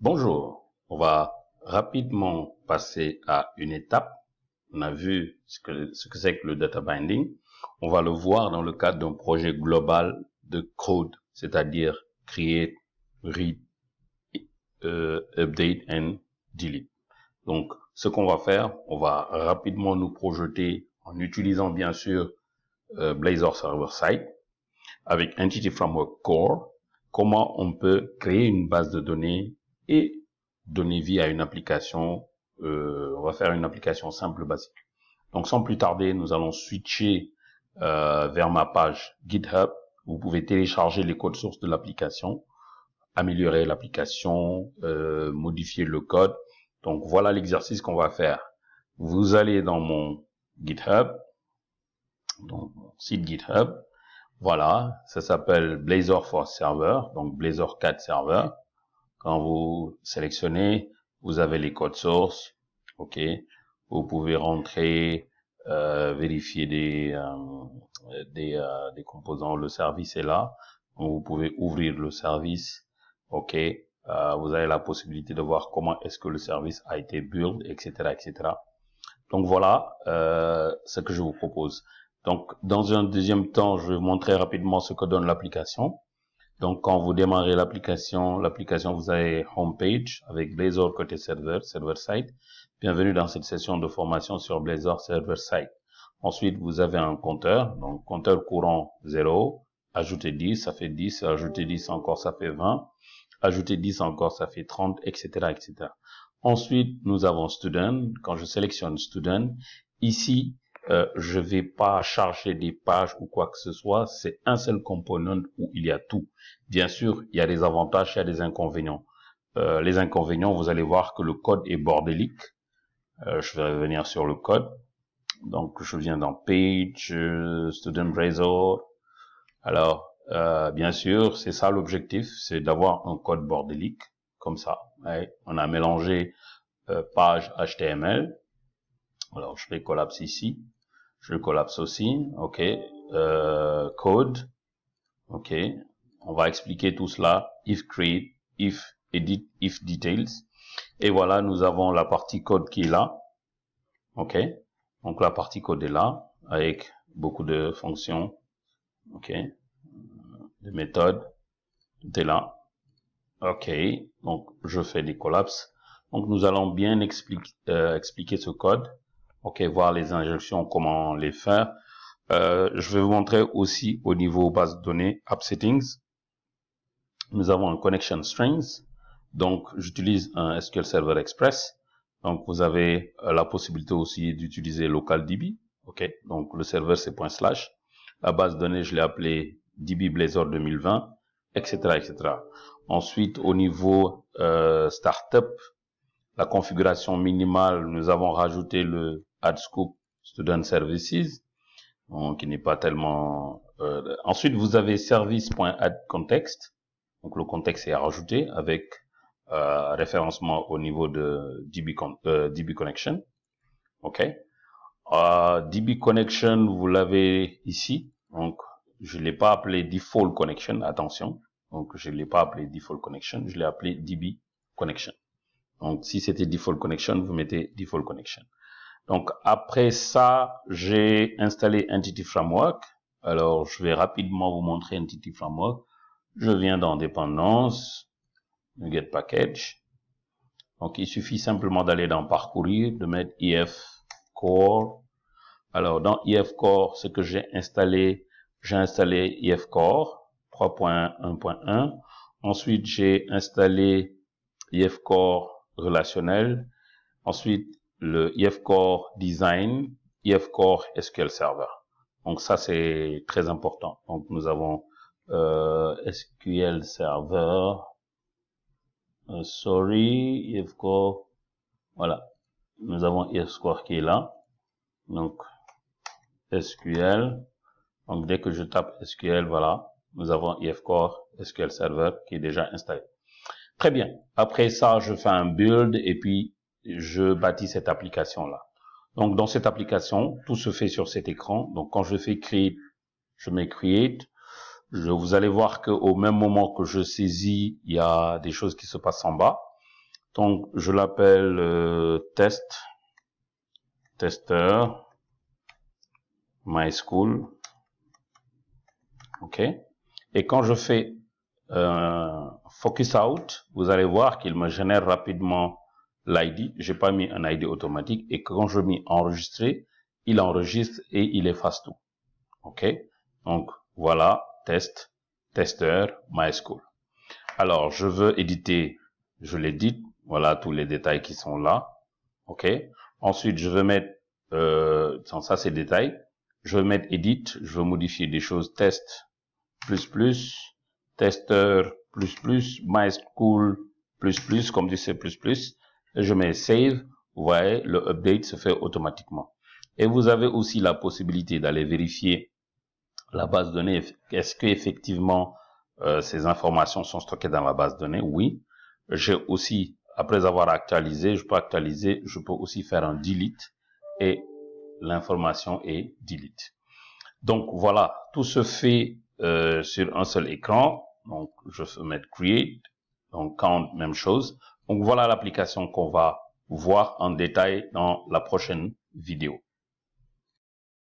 Bonjour, on va rapidement passer à une étape. On a vu ce que c'est que le data binding. On va le voir dans le cadre d'un projet global de code, c'est-à-dire create, read, update and delete. Donc, ce qu'on va faire, on va rapidement nous projeter en utilisant bien sûr Blazor Server-Side avec Entity Framework Core, comment on peut créer une base de données et donner vie à une application. On va faire une application simple, basique. Donc, sans plus tarder, nous allons switcher vers ma page GitHub. Vous pouvez télécharger les codes sources de l'application, améliorer l'application, modifier le code. Donc, voilà l'exercice qu'on va faire. Vous allez dans mon GitHub, donc mon site GitHub. Voilà, ça s'appelle Blazor for Server, donc Blazor 4 Server. Quand vous sélectionnez, vous avez les codes sources, ok. Vous pouvez rentrer, vérifier des composants. Le service est là, donc vous pouvez ouvrir le service, ok. Vous avez la possibilité de voir comment est-ce que le service a été build, etc., etc. Donc voilà ce que je vous propose. Donc, dans un deuxième temps, je vais vous montrer rapidement ce que donne l'application. Donc, quand vous démarrez l'application, vous avez Homepage avec Blazor côté serveur, server-side. Bienvenue dans cette session de formation sur Blazor server-side. Ensuite, vous avez un compteur. Donc, compteur courant 0. Ajouter 10, ça fait 10. Ajouter 10 encore, ça fait 20. Ajouter 10 encore, ça fait 30, etc., etc. Ensuite, nous avons Student. Quand je sélectionne Student, ici, je vais pas charger des pages ou quoi que ce soit. C'est un seul component où il y a tout. Bien sûr, il y a des avantages, il y a des inconvénients. Les inconvénients, vous allez voir que le code est bordélique. Je vais revenir sur le code. Donc, je viens dans Page, Student Blazor. Alors, bien sûr, c'est ça l'objectif, c'est d'avoir un code bordélique, comme ça. Ouais. On a mélangé page HTML. Alors, je fais collapse ici. Je collapse aussi, ok. Code, ok. On va expliquer tout cela. If create, if edit, if details. Et voilà, nous avons la partie code qui est là, ok. Donc la partie code est là avec beaucoup de fonctions, ok, de méthodes. Tout est là, ok. Donc je fais des collapses. Donc nous allons bien expliquer ce code. Ok, voir les injections, comment les faire. Je vais vous montrer aussi au niveau base de données, App Settings. Nous avons un Connection Strings. Donc, j'utilise un SQL Server Express. Donc, vous avez la possibilité aussi d'utiliser LocalDB. Ok, donc le serveur c'est /. La base de données, je l'ai appelée DB Blazor 2020, etc., etc. Ensuite, au niveau Startup, la configuration minimale, nous avons rajouté le Add Scope Student Services, donc qui n'est pas tellement... Ensuite, vous avez service.add_context, donc le contexte est à rajouter avec référencement au niveau de DB Connection, ok. DB Connection, vous l'avez ici, donc je l'ai pas appelé Default Connection, attention, donc je l'ai pas appelé Default Connection, je l'ai appelé DB Connection. Donc, si c'était Default Connection, vous mettez Default Connection. Donc, après ça, j'ai installé Entity Framework. Alors, je vais rapidement vous montrer Entity Framework. Je viens dans Dépendance, Get Package. Donc, il suffit simplement d'aller dans Parcourir, de mettre IF Core. Alors, dans IF Core, ce que j'ai installé IF Core 3.1.1. Ensuite, j'ai installé IF Core relationnel, ensuite le IF Core Design, IF Core SQL Server. Donc ça c'est très important. Donc nous avons SQL Server, IF Core, voilà. Nous avons IF Core qui est là. Donc SQL. Donc dès que je tape SQL, voilà, nous avons IF Core SQL Server qui est déjà installé. Très bien. Après ça, je fais un build et puis je bâtis cette application-là. Donc, dans cette application, tout se fait sur cet écran. Donc, quand je fais create, je mets create. Vous allez voir qu'au même moment que je saisis, il y a des choses qui se passent en bas. Donc, je l'appelle tester MySQL. OK. Et quand je fais focus out, vous allez voir qu'il me génère rapidement l'ID. J'ai pas mis un ID automatique. Et quand je mets enregistrer, il enregistre et il efface tout. OK. Donc, voilà, tester MySQL. Alors, je veux éditer, je l'édite. Voilà tous les détails qui sont là. OK. Ensuite, je veux mettre, ça c'est détail. Je veux mettre edit, je veux modifier des choses test, tester, MySQL, comme du C++. Et je mets save. Vous voyez, le update se fait automatiquement. Et vous avez aussi la possibilité d'aller vérifier la base de données. Est-ce que effectivement ces informations sont stockées dans la base de données? Oui. J'ai aussi, après avoir actualisé, je peux aussi faire un delete et l'information est delete. Donc voilà, tout se fait sur un seul écran. Donc je peux mettre create, donc count, même chose. Donc voilà l'application qu'on va voir en détail dans la prochaine vidéo.